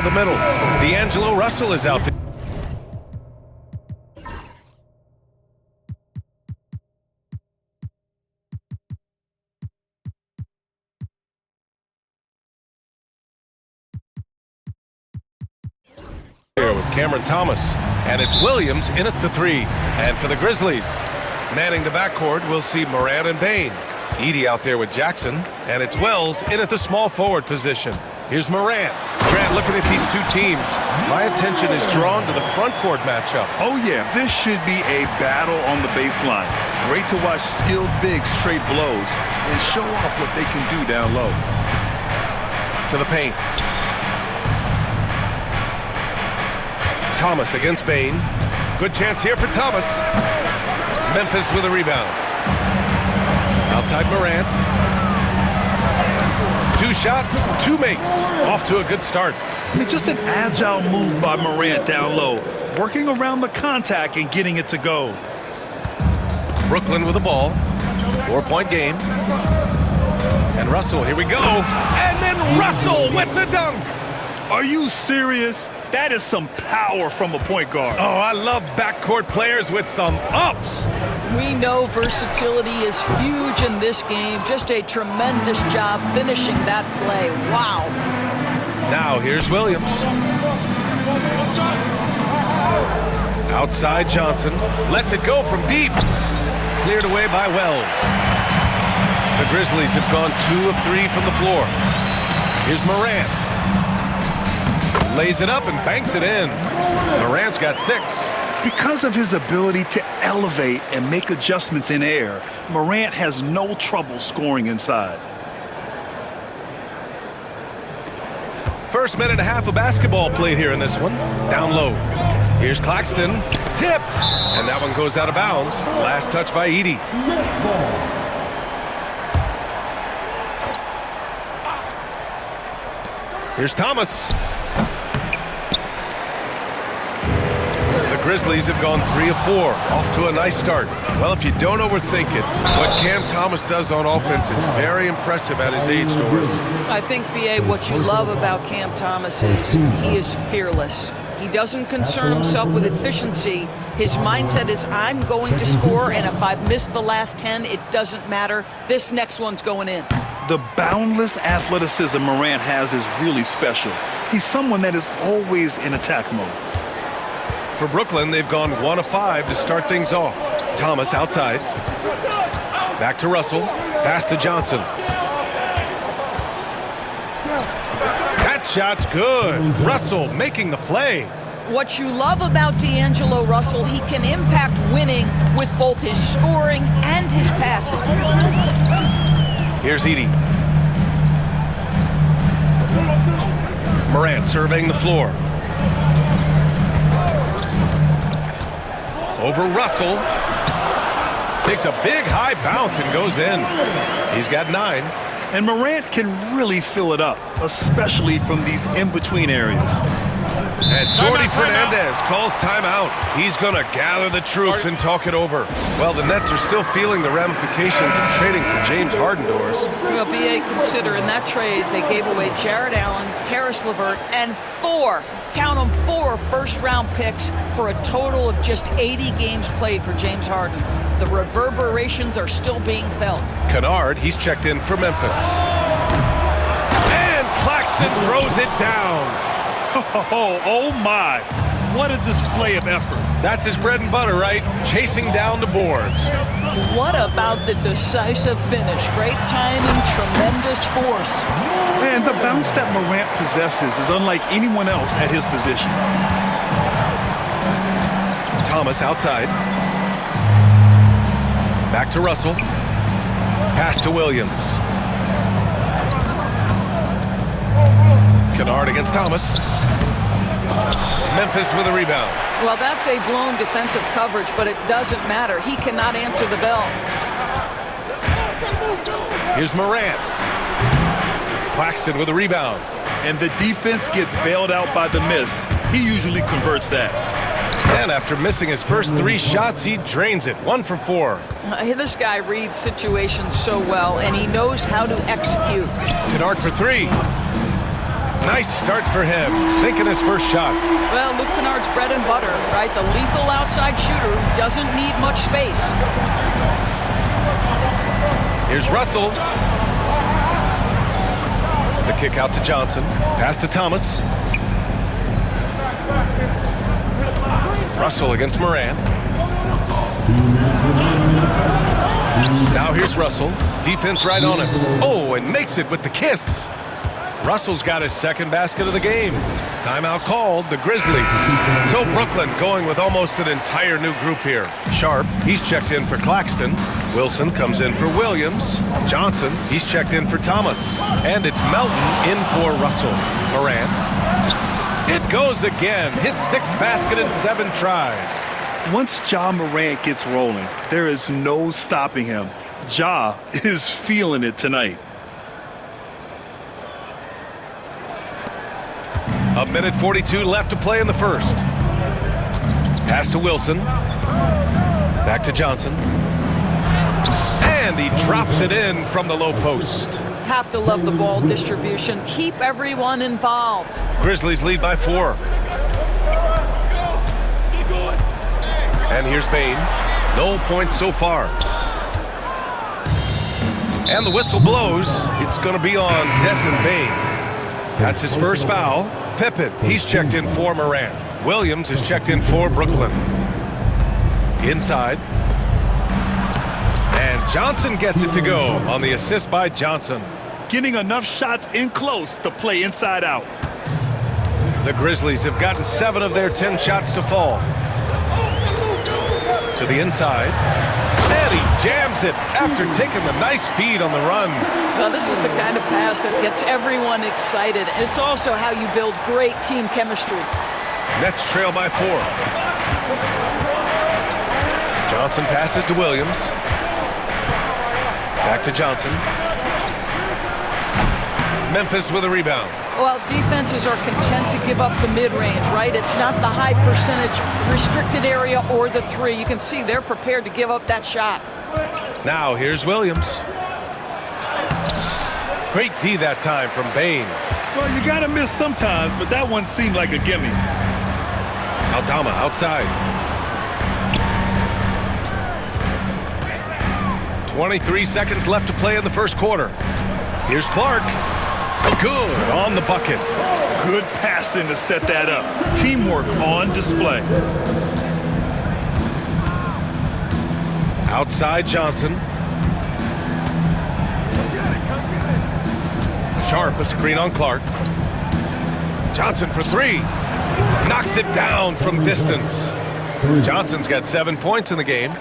The middle. D'Angelo Russell is out there. With Cameron Thomas, and it's Williams in at the 3. And for the Grizzlies, manning the backcourt, we'll see Morant and Bane. Edey out there with Jackson, and it's Wells in at the small forward position. Here's Morant. Grant, looking at these two teams, my attention is drawn to the front court matchup. Oh yeah, this should be a battle on the baseline. Great to watch skilled bigs trade blows and show off what they can do down low. To the paint. Thomas against Bane. Good chance here for Thomas. Memphis with a rebound. Outside Morant. 2 shots, 2 makes. Off to a good start. I mean, just an agile move by Morant down low, working around the contact and getting it to go. Brooklyn with the ball. 4-point game. And Russell, here we go. And then Russell with the dunk. Are you serious? That is some power from a point guard. Oh, I love backcourt players with some ups. We know versatility is huge in this game. Just a tremendous job finishing that play. Wow. Now here's Williams. Outside Johnson. Lets it go from deep. Cleared away by Wells. The Grizzlies have gone 2 of 3 from the floor. Here's Morant. Lays it up and banks it in. Morant's got 6. Because of his ability to elevate and make adjustments in air, Morant has no trouble scoring inside. First minute and a half of basketball played here in this one. Down low. Here's Claxton. Tipped. And that one goes out of bounds. Last touch by Edey. Here's Thomas. Grizzlies have gone 3 of 4, off to a nice start. Well, if you don't overthink it, what Cam Thomas does on offense is very impressive at his age, Doris. I think, B.A., what you love about Cam Thomas is he is fearless. He doesn't concern himself with efficiency. His mindset is, I'm going to score, and if I've missed the last 10, it doesn't matter. This next one's going in. The boundless athleticism Morant has is really special. He's someone that is always in attack mode. For Brooklyn, they've gone 1 of 5 to start things off. Thomas outside. Back to Russell. Pass to Johnson. That shot's good. Russell making the play. What you love about D'Angelo Russell, he can impact winning with both his scoring and his passing. Here's Edey. Morant surveying the floor. Over Russell. Takes a big high bounce and goes in. He's got 9. And Morant can really fill it up, especially from these in-between areas. And Jordi Fernandez calls timeout. He's going to gather the troops and talk it over. Well, the Nets are still feeling the ramifications of trading for James Harden, Doris. Well, B.A., consider in that trade they gave away Jared Allen, Karis LeVert, and 4, count them, 4 first-round picks for a total of just 80 games played for James Harden. The reverberations are still being felt. Kennard, he's checked in for Memphis. And Claxton throws it down. Oh my, what a display of effort. That's his bread and butter, right? Chasing down the boards. What about the decisive finish? Great timing, tremendous force. And the bounce that Morant possesses is unlike anyone else at his position. Thomas outside. Back to Russell. Pass to Williams. Kennard against Thomas. Memphis with a rebound. Well, that's a blown defensive coverage, but it doesn't matter. He cannot answer the bell. Here's Morant. Claxton with a rebound. And the defense gets bailed out by the miss. He usually converts that. And after missing his first 3 shots, he drains it. 1 for 4. This guy reads situations so well, and he knows how to execute. Kennard for 3. Nice start for him, sinking his first shot. Well, Luke Kennard's bread and butter, right? The lethal outside shooter who doesn't need much space. Here's Russell. The kick out to Johnson. Pass to Thomas. Russell against Moran. Now here's Russell. Defense right on him. Oh, and makes it with the kiss. Russell's got his second basket of the game. Timeout called, the Grizzlies. So Brooklyn going with almost an entire new group here. Sharp, he's checked in for Claxton. Wilson comes in for Williams. Johnson, he's checked in for Thomas. And it's Melton in for Russell. Moran. It goes again. His sixth basket in 7 tries. Once Ja Morant gets rolling, there is no stopping him. Ja is feeling it tonight. A minute 42 left to play in the first. Pass to Wilson. Back to Johnson. And he drops it in from the low post. Have to love the ball distribution. Keep everyone involved. Grizzlies lead by 4. And here's Bane. No points so far. And the whistle blows. It's going to be on Desmond Bane. That's his first foul. Pippen, he's checked in for Moran. Williams is checked in for Brooklyn. Inside. And Johnson gets it to go on the assist by Johnson. Getting enough shots in close to play inside out. The Grizzlies have gotten 7 of their 10 shots to fall. To the inside. And he jams it after taking the nice feed on the run. Well, this is the kind of pass that gets everyone excited. It's also how you build great team chemistry. Nets trail by 4. Johnson passes to Williams. Back to Johnson. Memphis with a rebound. Well, defenses are content to give up the mid-range, right? It's not the high percentage restricted area or the 3. You can see they're prepared to give up that shot. Now here's Williams. Great D that time from Bane. Well, you got to miss sometimes, but that one seemed like a gimme. Aldama outside. 23 seconds left to play in the first quarter. Here's Clark. Good on the bucket. Good passing to set that up. Teamwork on display. Outside Johnson. Sharp, a screen on Clark. Johnson for 3. Knocks it down from distance. Johnson's got 7 points in the game.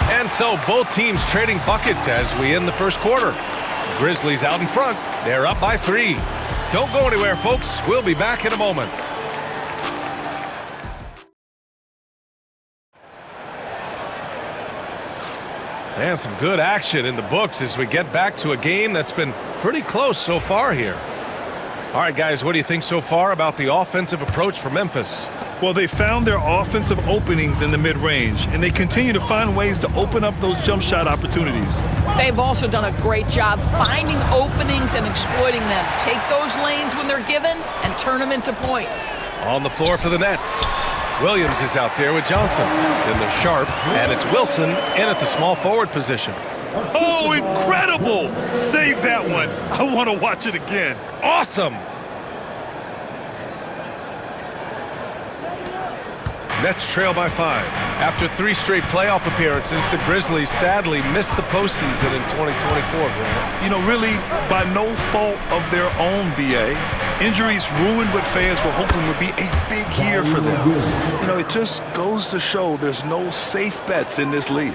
And so both teams trading buckets as we end the first quarter. Grizzlies out in front. They're up by 3. Don't go anywhere, folks. We'll be back in a moment. And some good action in the books as we get back to a game that's been pretty close so far here. All right, guys, what do you think so far about the offensive approach for Memphis? Well, they found their offensive openings in the mid-range, and they continue to find ways to open up those jump shot opportunities. They've also done a great job finding openings and exploiting them. Take those lanes when they're given and turn them into points. On the floor for the Nets. Williams is out there with Johnson. Then there's Sharp, and it's Wilson in at the small forward position. Oh, incredible! Save that one. I want to watch it again. Awesome! Nets trail by 5. After 3 straight playoff appearances, the Grizzlies sadly missed the postseason in 2024, Grant. You know, really, by no fault of their own, B.A. Injuries ruined what fans were hoping would be a big year for them. You know, it just goes to show there's no safe bets in this league.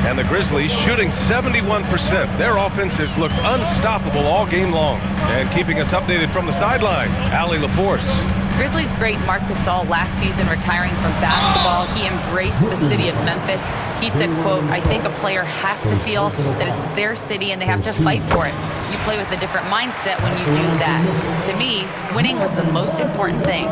And the Grizzlies shooting 71%. Their offense has looked unstoppable all game long. And keeping us updated from the sideline, Allie LaForce. Grizzlies great Marc Gasol last season retiring from basketball. He embraced the city of Memphis. He said, quote, "I think a player has to feel that it's their city and they have to fight for it. You play with a different mindset when you do that. To me, winning was the most important thing."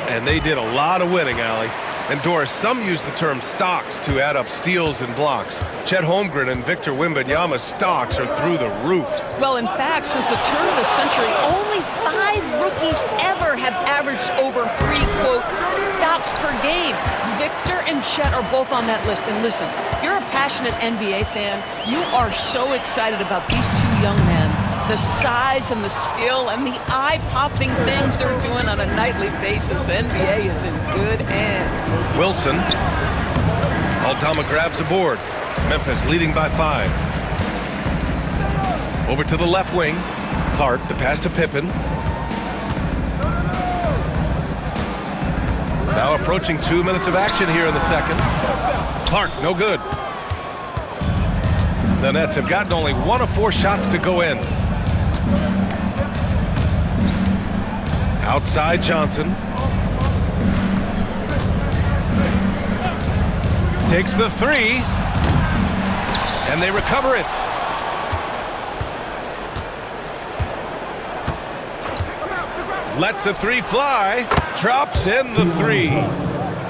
And they did a lot of winning, Allie. And Doris, some use the term stocks to add up steals and blocks. Chet Holmgren and Victor Wembanyama's stocks are through the roof. Well, in fact, since the turn of the century, only 5 rookies ever have averaged over 3, quote, stocks per game. Victor and Chet are both on that list. And listen, if you're a passionate NBA fan, you are so excited about these 2 young men. The size and the skill and the eye-popping things they're doing on a nightly basis. NBA is in good hands. Wilson. Aldama grabs a board. Memphis leading by 5. Over to the left wing. Clark, the pass to Pippen. Now approaching 2 minutes of action here in the second. Clark, no good. The Nets have gotten only 1 of 4 shots to go in. Outside Johnson. Takes the 3. And they recover it. Lets the 3 fly. Drops in the 3.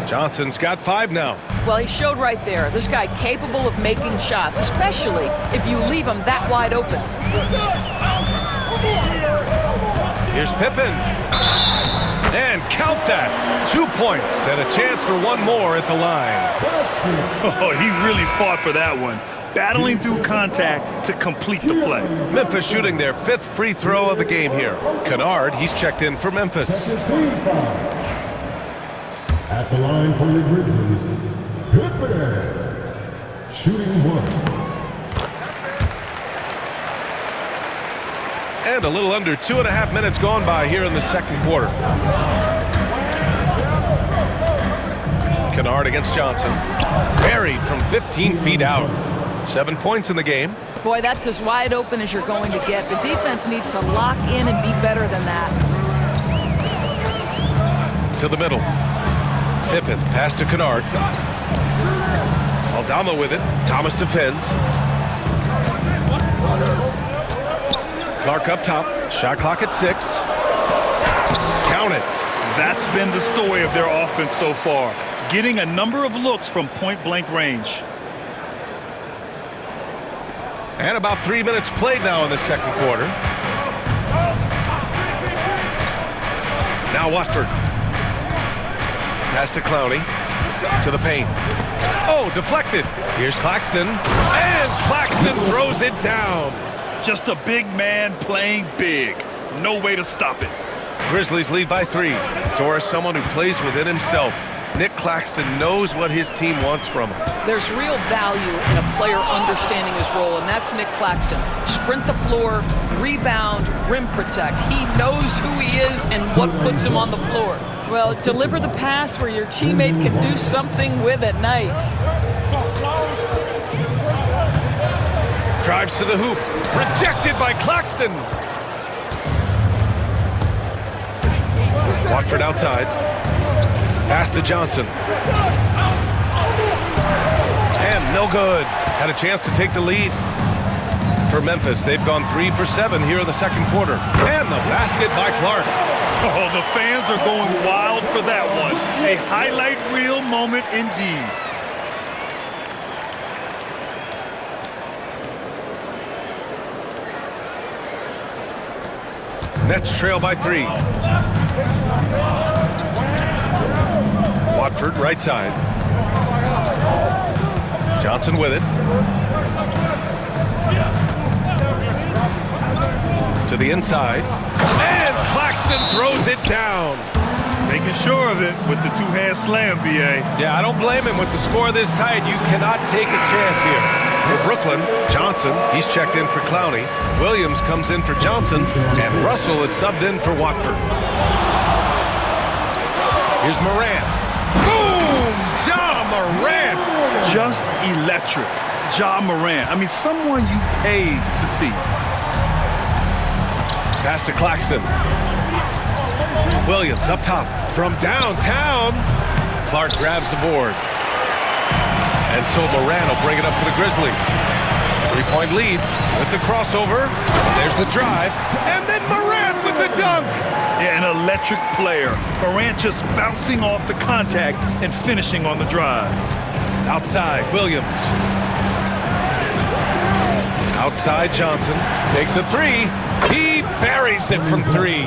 Johnson's got 5 now. Well, he showed right there. This guy capable of making shots, especially if you leave him that wide open. Here's Pippen. And count that. 2 points and a chance for 1 more at the line. Oh, he really fought for that one. Battling through contact to complete the play. Memphis shooting their 5th free throw of the game here. Kennard, he's checked in for Memphis. At the line for your Grizzlies, Pippen, shooting 1. And a little under 2.5 minutes gone by here in the second quarter. Kennard against Johnson. Buried from 15 feet out. 7 points in the game. Boy, that's as wide open as you're going to get. The defense needs to lock in and be better than that. To the middle. Pippen, pass to Kennard. Aldama with it. Thomas defends. Clark up top. Shot clock at 6. Count it. That's been the story of their offense so far. Getting a number of looks from point-blank range. And about 3 minutes played now in the second quarter. Now Watford. Pass to Clowney. To the paint. Oh, deflected. Here's Claxton. And Claxton throws it down. Just a big man playing big. No way to stop it. Grizzlies lead by 3. Doris, someone who plays within himself. Nick Claxton knows what his team wants from him. There's real value in a player understanding his role, and that's Nick Claxton. Sprint the floor, rebound, rim protect. He knows who he is and what puts him on the floor. Well, deliver the pass where your teammate can do something with it. Nice. Drives to the hoop. Rejected by Claxton. Watford outside. Pass to Johnson. And no good. Had a chance to take the lead. For Memphis, they've gone 3 for 7 here in the second quarter. And the basket by Clark. Oh, the fans are going wild for that one. A highlight reel moment indeed. Nets trail by 3. Watford right side. Johnson with it. To the inside. And Claxton throws it down. Making sure of it with the two-hand slam, B.A. Yeah, I don't blame him. With the score this tight, you cannot take a chance here. For Brooklyn, Johnson, he's checked in for Clowney. Williams comes in for Johnson. And Russell is subbed in for Watford. Here's Morant. Boom! Ja Morant! Just electric. Ja Morant. I mean, someone you paid to see. Pass to Claxton. Williams up top from downtown. Clark grabs the board. And so Morant will bring it up for the Grizzlies. 3-point lead with the crossover. There's the drive. And then Morant with the dunk. Yeah, an electric player. Morant just bouncing off the contact and finishing on the drive. Outside, Williams. Outside, Johnson takes a three. He buries it from three.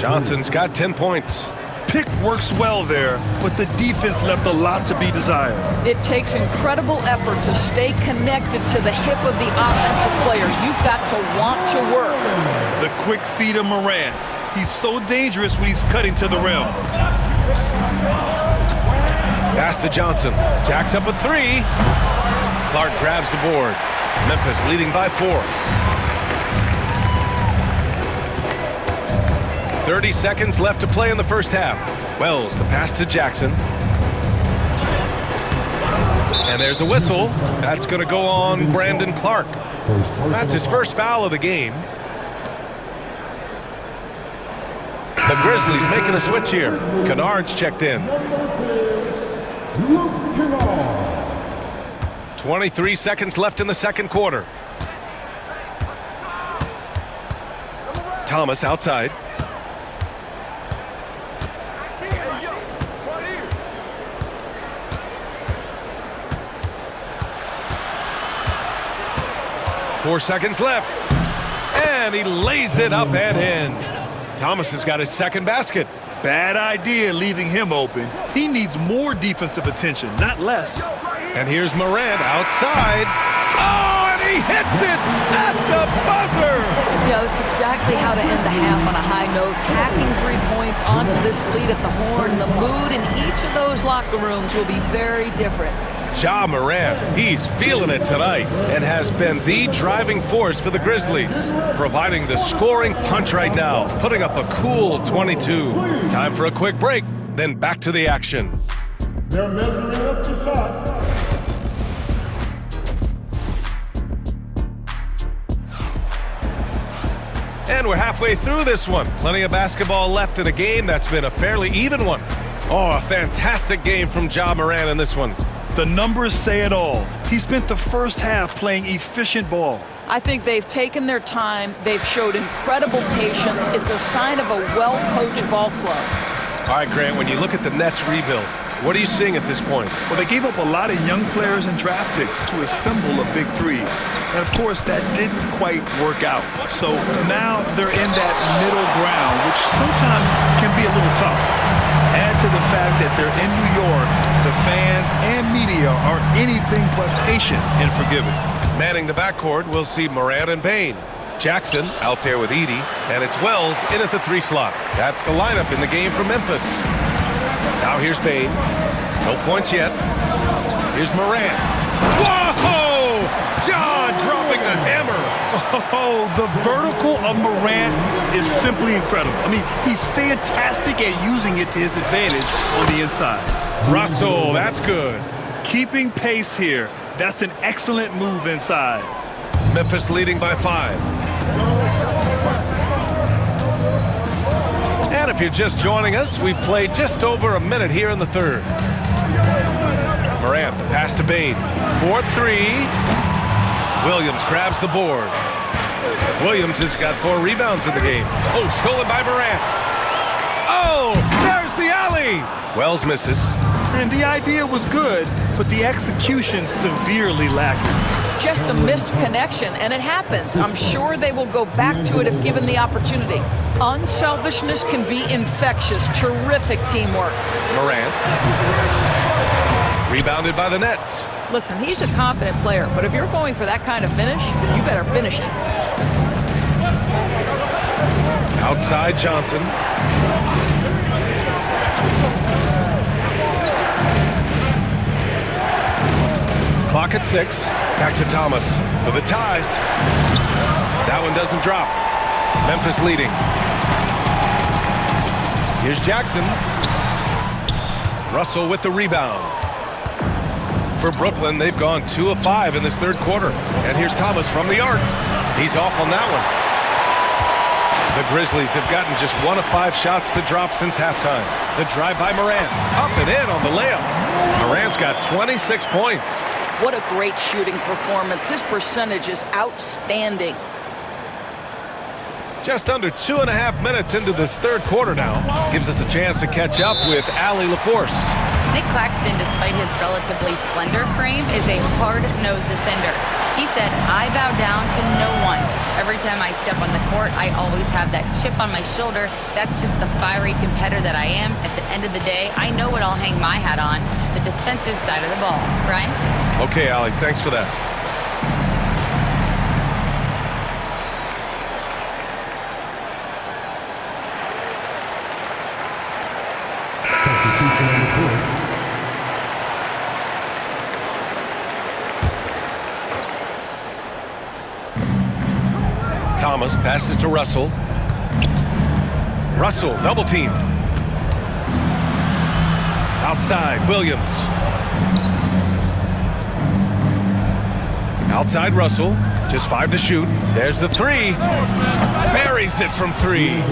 Johnson's got 10 points. Pick works well there, but the defense left a lot to be desired. It takes incredible effort to stay connected to the hip of the offensive players. You've got to want to work. The quick feed of Morant. He's so dangerous when he's cutting to the rim. Pass to Johnson. Jacks up a three. Clark grabs the board. Memphis leading by 4. 30 seconds left to play in the first half. Wells, the pass to Jackson. And there's a whistle. That's going to go on Brandon Clark. That's his first foul of the game. The Grizzlies making a switch here. Kennard's checked in. 23 seconds left in the second quarter. Thomas outside. Four seconds left. And he lays it up and in. Thomas has got his second basket. Bad idea leaving him open. He needs more defensive attention, not less. And here's Morant outside. Oh, and he hits it at the buzzer. Yeah, that's exactly how to end the half on a high note. Tacking 3 points onto this lead at the horn. The mood in each of those locker rooms will be very different. Ja Morant, he's feeling it tonight and has been the driving force for the Grizzlies, providing the scoring punch right now, putting up a cool 22. Time for a quick break, then back to the action. They're measuring up to shots. And we're halfway through this one. Plenty of basketball left in a game that's been a fairly even one. Oh, a fantastic game from Ja Morant in this one. The numbers say it all. He spent the first half playing efficient ball. I think they've taken their time. They've showed incredible patience. It's a sign of a well-coached ball club. All right, Grant, when you look at the Nets rebuild, what are you seeing at this point? Well, they gave up a lot of young players and draft picks to assemble a big three. And, of course, that didn't quite work out. So now they're in that middle ground, which sometimes can be a little tough. Add to the fact that they're in New York, the fans and media are anything but patient and forgiving. Manning the backcourt, we'll see Morant and Bane. Jackson out there with Edey, and it's Wells in at the 3 slot. That's the lineup in the game for Memphis. Now here's Bane. No points yet. Here's Morant. Whoa! Ja dropping the hammer. Oh, the vertical of Morant is simply incredible. I mean, he's fantastic at using it to his advantage on the inside. Russell, that's good. Keeping pace here. That's an excellent move inside. Memphis leading by 5. And if you're just joining us, we've played just over a minute here in the third. Morant, the pass to Bane. 4-3. Williams grabs the board. Williams has got 4 rebounds in the game. Oh, stolen by Morant. Oh, there's the alley. Wells misses. And the idea was good, but the execution severely lacking. Just a missed connection, and it happens. I'm sure they will go back to it if given the opportunity. Unselfishness can be infectious. Terrific teamwork. Morant. Rebounded by the Nets. Listen, he's a confident player, but if you're going for that kind of finish, you better finish it. Outside Johnson. Clock at 6. Back to Thomas for the tie. That one doesn't drop. Memphis leading. Here's Jackson. Russell with the rebound. For Brooklyn, they've gone 2 of 5 in this third quarter. And here's Thomas from the arc. He's off on that one. The Grizzlies have gotten just 1 of 5 shots to drop since halftime. The drive by Morant. Up and in on the layup. Morant's got 26 points. What a great shooting performance. His percentage is outstanding. Just under 2.5 minutes into this third quarter now. Gives us a chance to catch up with Allie LaForce. Nick Claxton, despite his relatively slender frame, is a hard-nosed defender. He said, "I bow down to no one. Every time I step on the court, I always have that chip on my shoulder. That's just the fiery competitor that I am. At the end of the day, I know what I'll hang my hat on, the defensive side of the ball." Brian? Okay, Allie, thanks for that. Thomas passes to Russell. Russell, double team. Outside, Williams. Outside Russell, just 5 to shoot. There's the three. Buries it from 3.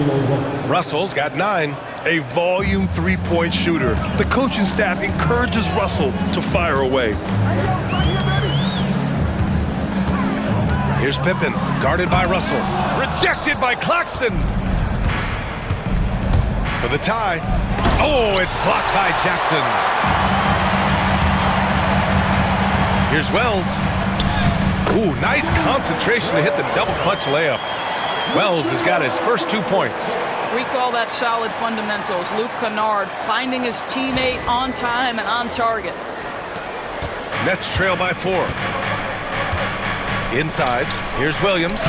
Russell's got 9. A volume three-point shooter. The coaching staff encourages Russell to fire away. Here's Pippen, guarded by Russell. Rejected by Claxton. For the tie. Oh, it's blocked by Jackson. Here's Wells. Ooh, nice concentration to hit the double clutch layup. Wells has got his first 2 points. We call that solid fundamentals. Luke Kennard finding his teammate on time and on target. Nets trail by 4. Inside, here's Williams.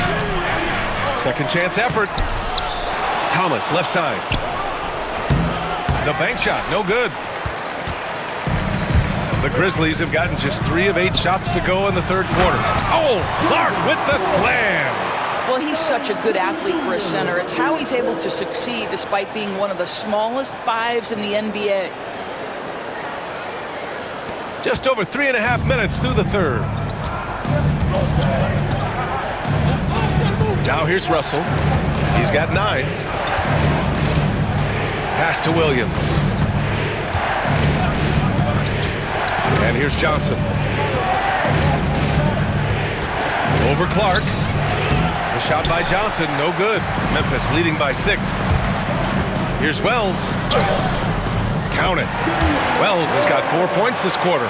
Second chance effort. Thomas, left side. The bank shot, no good. The Grizzlies have gotten just 3 of 8 shots to go in the third quarter. Oh, Clark with the slam. Well, he's such a good athlete for a center. It's how he's able to succeed despite being one of the smallest 5s in the NBA. Just over 3.5 minutes through the third. Now here's Russell. He's got 9. Pass to Williams. And here's Johnson. Over Clark. The shot by Johnson, no good. Memphis leading by 6. Here's Wells. Count it. Wells has got 4 points this quarter.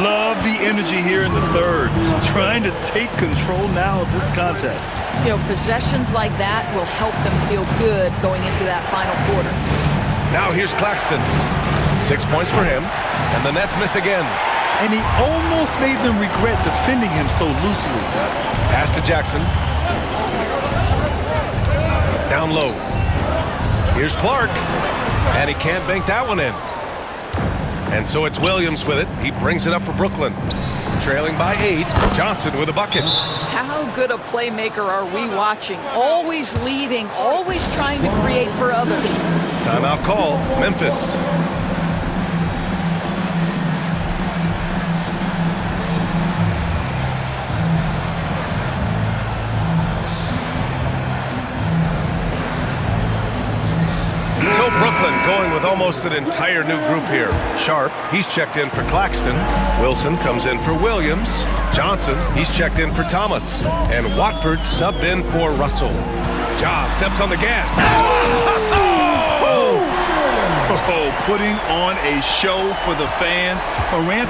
Love the energy here in the third. Trying to take control now of this contest. You know, possessions like that will help them feel good going into that final quarter. Now here's Claxton. 6 points for him. And the Nets miss again. And he almost made them regret defending him so loosely. Pass to Jackson. Down low. Here's Clark. And he can't bank that one in. And so it's Williams with it. He brings it up for Brooklyn. Trailing by 8. Johnson with a bucket. How good a playmaker are we watching? Always leading, always trying to create for others. Timeout call, Memphis. So Brooklyn going with almost an entire new group here. Sharp, he's checked in for Claxton. Wilson comes in for Williams. Johnson, he's checked in for Thomas. And Watford subbed in for Russell. Ja steps on the gas. Oh, putting on a show for the fans. Morant.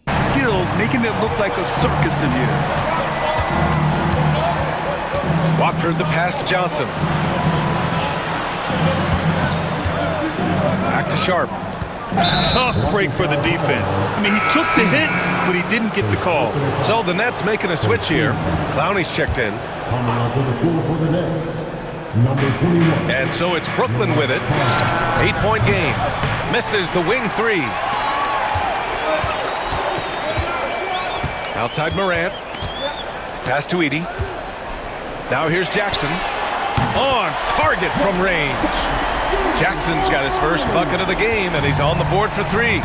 Skills making it look like a circus in here. Watford the pass to Johnson. Back to Sharp. Tough break for the defense. I mean, he took the hit, but he didn't get the call. So the Nets making a switch here. Clowney's checked in. Coming onto the floor for the Nets, number 21. And so it's Brooklyn with it. 8-point game. Misses the wing 3. Outside Morant. Pass to Edey. Now here's Jackson. On target from range. Jackson's got his first bucket of the game, and he's on the board for 3.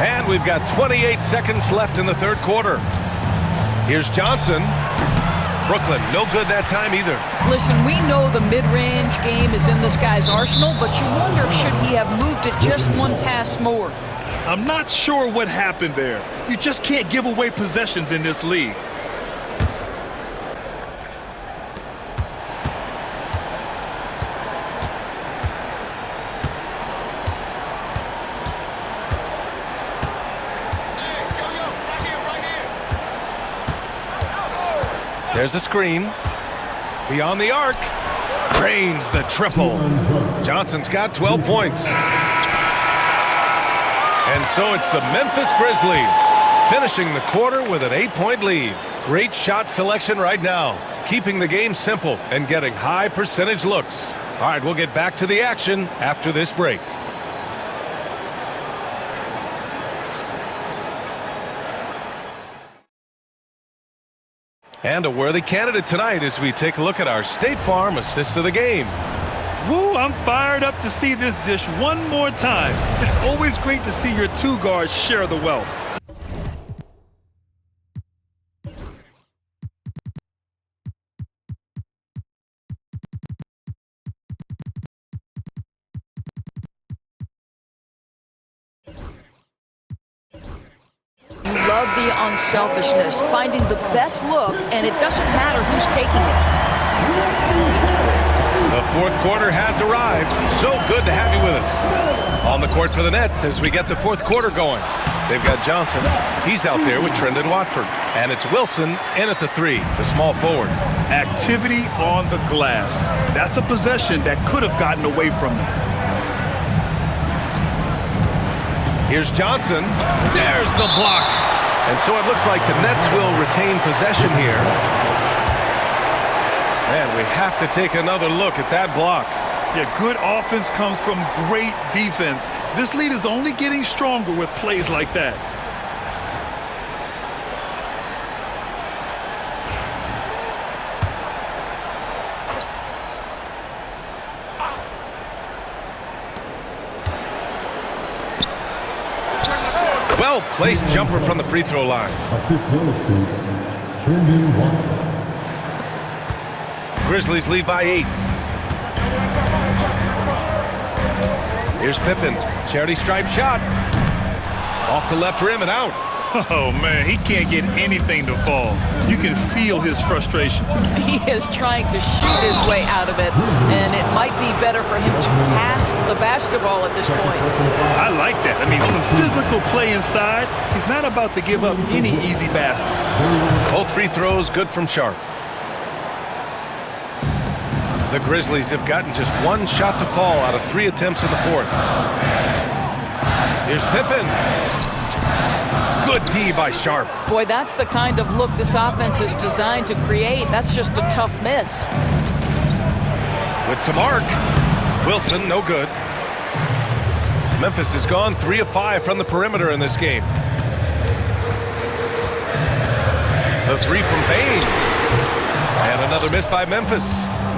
And we've got 28 seconds left in the third quarter. Here's Johnson. Brooklyn, no good that time either. Listen, we know the mid-range game is in this guy's arsenal, but you wonder, should he have moved it just one pass more? I'm not sure what happened there. You just can't give away possessions in this league. There's a screen. Beyond the arc. Drains the triple. Johnson's got 12 points. And so it's the Memphis Grizzlies finishing the quarter with an 8-point lead. Great shot selection right now, keeping the game simple and getting high percentage looks. All right, we'll get back to the action after this break. And a worthy candidate tonight as we take a look at our State Farm assist of the game. Woo, I'm fired up to see this dish one more time. It's always great to see your two guards share the wealth. You love the unselfishness, finding the best look, and it doesn't matter who's taking it. The fourth quarter has arrived. So good to have you with us. On the court for the Nets as we get the fourth quarter going. They've got Johnson. He's out there with Trendon Watford. And it's Wilson in at the three, the small forward. Activity on the glass. That's a possession that could have gotten away from them. Here's Johnson. There's the block. And so it looks like the Nets will retain possession here. Man, we have to take another look at that block. Yeah, good offense comes from great defense. This lead is only getting stronger with plays like that. Well-placed jumper from the free throw line. Assist goes to Trendon Watford. Grizzlies lead by 8. Here's Pippen. Charity stripe shot. Off the left rim and out. Oh, man, he can't get anything to fall. You can feel his frustration. He is trying to shoot his way out of it, and it might be better for him to pass the basketball at this point. I like that. I mean, some physical play inside. He's not about to give up any easy baskets. Both free throws good from Sharp. The Grizzlies have gotten just one shot to fall out of 3 attempts in the fourth. Here's Pippen. Good D by Sharp. Boy, that's the kind of look this offense is designed to create. That's just a tough miss. With some arc. Wilson, no good. Memphis has gone 3 of 5 from the perimeter in this game. The three from Bane. And another miss by Memphis.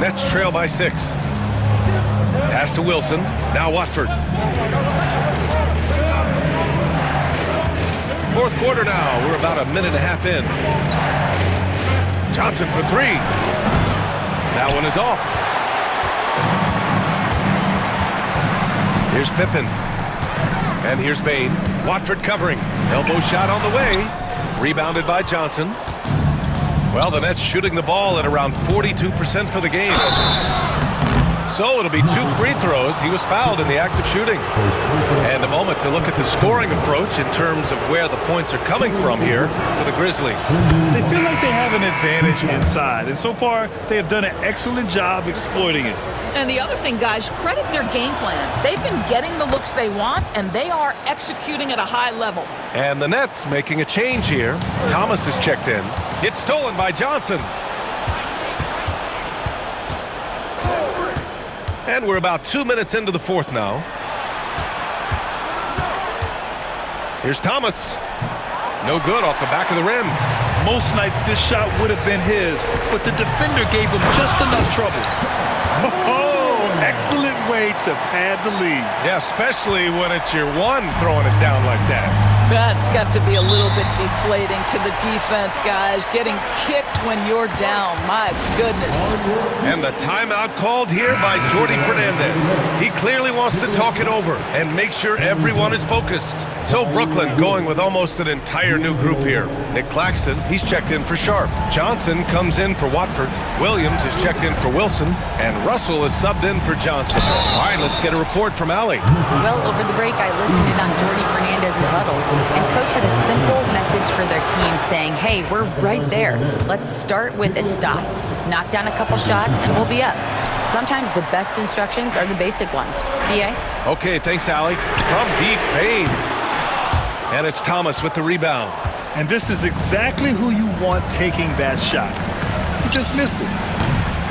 Nets trail by 6. Pass to Wilson. Now Watford. Fourth quarter now. We're about a minute and a half in. Johnson for 3. That one is off. Here's Pippen. And here's Bane. Watford covering. Elbow shot on the way. Rebounded by Johnson. Well, the Nets shooting the ball at around 42% for the game. So it'll be 2 free throws. He was fouled in the act of shooting. And a moment to look at the scoring approach in terms of where the points are coming from here for the Grizzlies. They feel like they have an advantage inside, and so far they have done an excellent job exploiting it. And the other thing, guys, credit their game plan. They've been getting the looks they want, and they are executing at a high level. And the Nets making a change here. Thomas is checked in. It's stolen by Johnson. And we're about 2 minutes into the fourth now. Here's Thomas. No good off the back of the rim. Most nights this shot would have been his, but the defender gave him just enough trouble. Oh, excellent way to pad the lead. Yeah, especially when it's your one throwing it down like that. That's got to be a little bit deflating to the defense, guys. Getting kicked when you're down. My goodness. And the timeout called here by Jordi Fernandez. He clearly wants to talk it over and make sure everyone is focused. So Brooklyn going with almost an entire new group here. Nick Claxton, he's checked in for Sharp. Johnson comes in for Watford. Williams is checked in for Wilson. And Russell is subbed in for Johnson. All right, let's get a report from Allie. Well, over the break, I listened in on Jordi Fernandez's huddle, and Coach had a simple message for their team saying, hey, we're right there. Let's start with a stop. Knock down a couple shots, and we'll be up. Sometimes the best instructions are the basic ones. B.A.? Okay, thanks, Allie. From deep, Payne. And it's Thomas with the rebound. And this is exactly who you want taking that shot. He just missed it.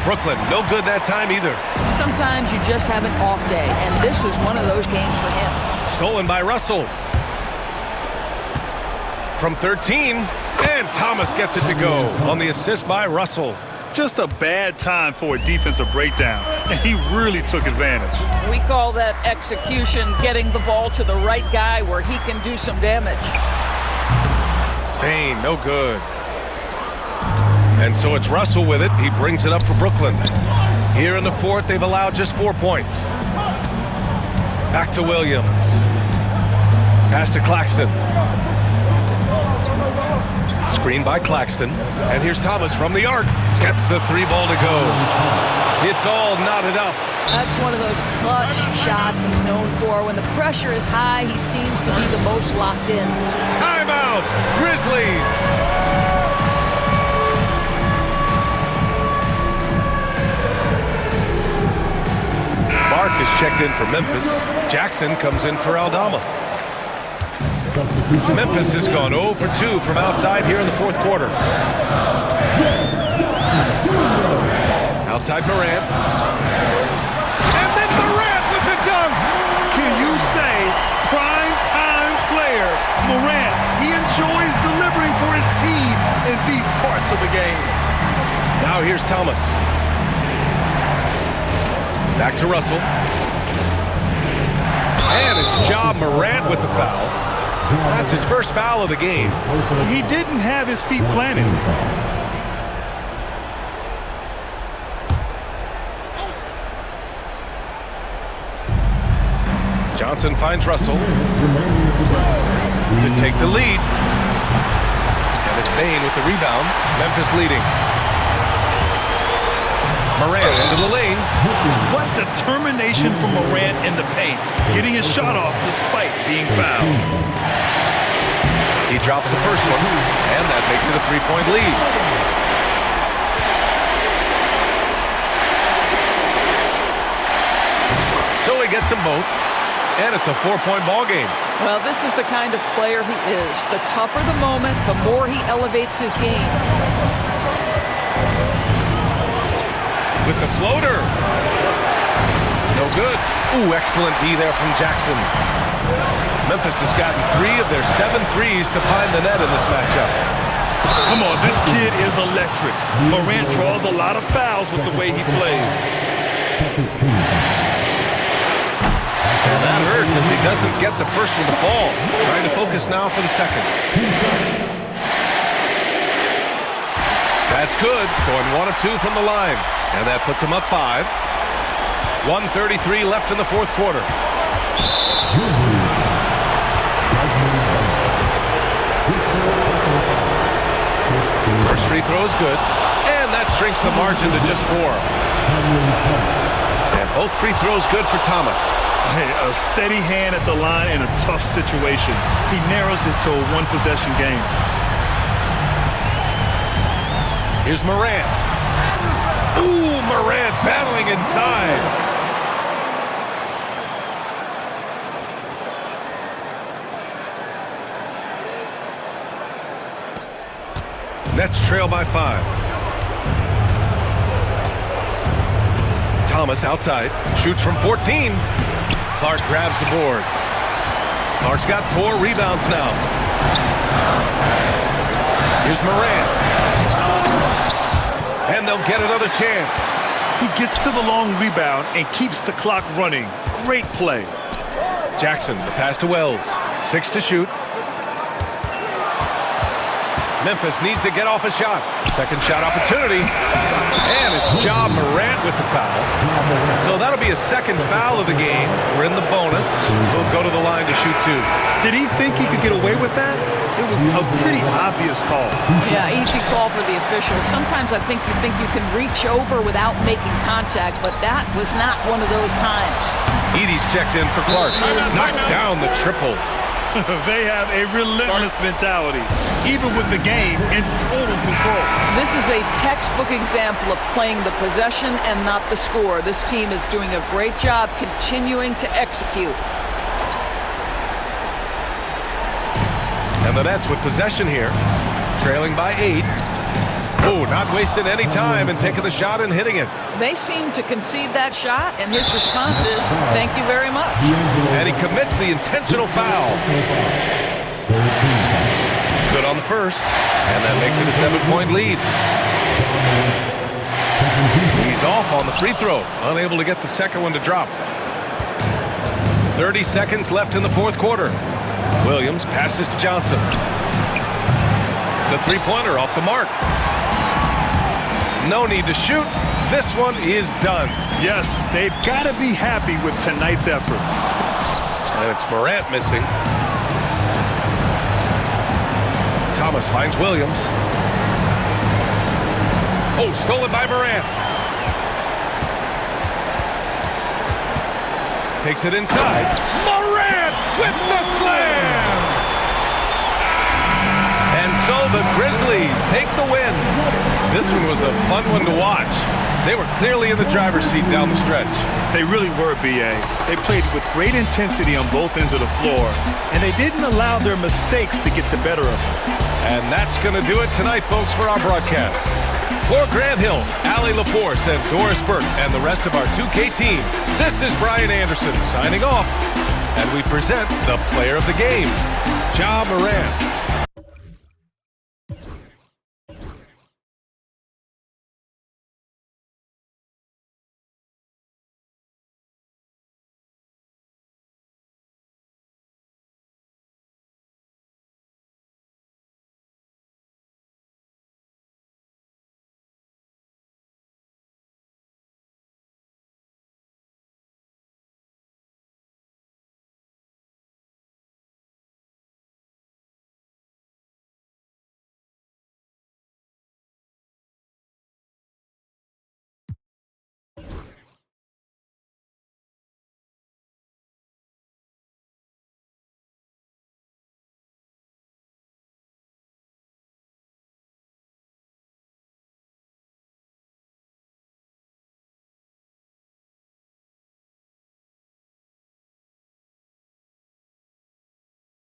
Brooklyn, no good that time either. Sometimes you just have an off day, and this is one of those games for him. Stolen by Russell. From 13, and Thomas gets it to go on the assist by Russell. Just a bad time for a defensive breakdown, and he really took advantage. We call that execution, getting the ball to the right guy where he can do some damage. Payne, no good. And so it's Russell with it. He brings it up for Brooklyn. Here in the fourth, they've allowed just 4 points. Back to Williams. Pass to Claxton. Screen by Claxton. And here's Thomas from the arc. Gets the 3-ball to go. It's all knotted up. That's one of those clutch shots he's known for. When the pressure is high, he seems to be the most locked in. Timeout, Grizzlies. Mark is checked in for Memphis. Jackson comes in for Aldama. Memphis has gone 0 for 2 from outside here in the fourth quarter. Outside Morant. And then Morant with the dunk. Can you say prime time player Morant? He enjoys delivering for his team in these parts of the game. Now here's Thomas. Back to Russell. And it's Ja Morant with the foul. That's his first foul of the game. He didn't have his feet planted. Johnson finds Russell to take the lead. And it's Payne with the rebound. Memphis leading. Morant into the lane. What determination from Morant in the paint, getting his shot off despite being fouled. He drops the first one, and that makes it a 3-point lead. So he gets them both, and it's a 4-point ball game. Well, this is the kind of player he is. The tougher the moment, the more he elevates his game. With the floater. No good. Ooh, excellent D there from Jackson. Memphis has gotten 3 of their 7 threes to find the net in this matchup. Come on, this kid is electric. Morant draws a lot of fouls with the way he plays. And that hurts as he doesn't get the first one to fall. Trying to focus now for the second. That's good. Going 1 of 2 from the line. And that puts him up 5. 1:33 left in the fourth quarter. First free throw is good. And that shrinks the margin to just 4. And both free throws good for Thomas. Hey, a steady hand at the line in a tough situation. He narrows it to a 1-possession game. Here's Morant. Ooh, Morant battling inside. Nets trail by 5. Thomas outside, shoots from 14. Clark grabs the board. Clark's got 4 rebounds now. Here's Morant. And they'll get another chance. He gets to the long rebound and keeps the clock running. Great play. Jackson, the pass to Wells. 6 to shoot. Memphis needs to get off a shot. Second shot opportunity. And it's Ja Morant with the foul. So that'll be a second foul of the game. We're in the bonus. We'll go to the line to shoot 2. Did he think he could get away with that? It was a pretty obvious call. Yeah, easy call for the officials. Sometimes I think you can reach over without making contact, but that was not one of those times. Edie's checked in for Clark. Knocks down the triple. They have a relentless mentality, even with the game in total control. This is a textbook example of playing the possession and not the score. This team is doing a great job continuing to execute. And the Nets with possession here, trailing by 8. Oh, not wasting any time and taking the shot and hitting it. They seem to concede that shot, and his response is, thank you very much. And he commits the intentional foul. Good on the first, and that makes it a 7-point lead. He's off on the free throw, unable to get the second one to drop. 30 seconds left in the fourth quarter. Williams passes to Johnson. The three-pointer off the mark. No need to shoot. This one is done. Yes, they've got to be happy with tonight's effort. And it's Morant missing. Thomas finds Williams. Oh, stolen by Morant. Takes it inside. Morant with the slam! And so the Grizzlies take the win. This one was a fun one to watch. They were clearly in the driver's seat down the stretch. They really were, B.A. They played with great intensity on both ends of the floor, and they didn't allow their mistakes to get the better of them. And that's going to do it tonight, folks, for our broadcast. For Grant Hill, Allie LaForce, and Doris Burke, and the rest of our 2K team, this is Brian Anderson signing off. And we present the player of the game, Ja Morant.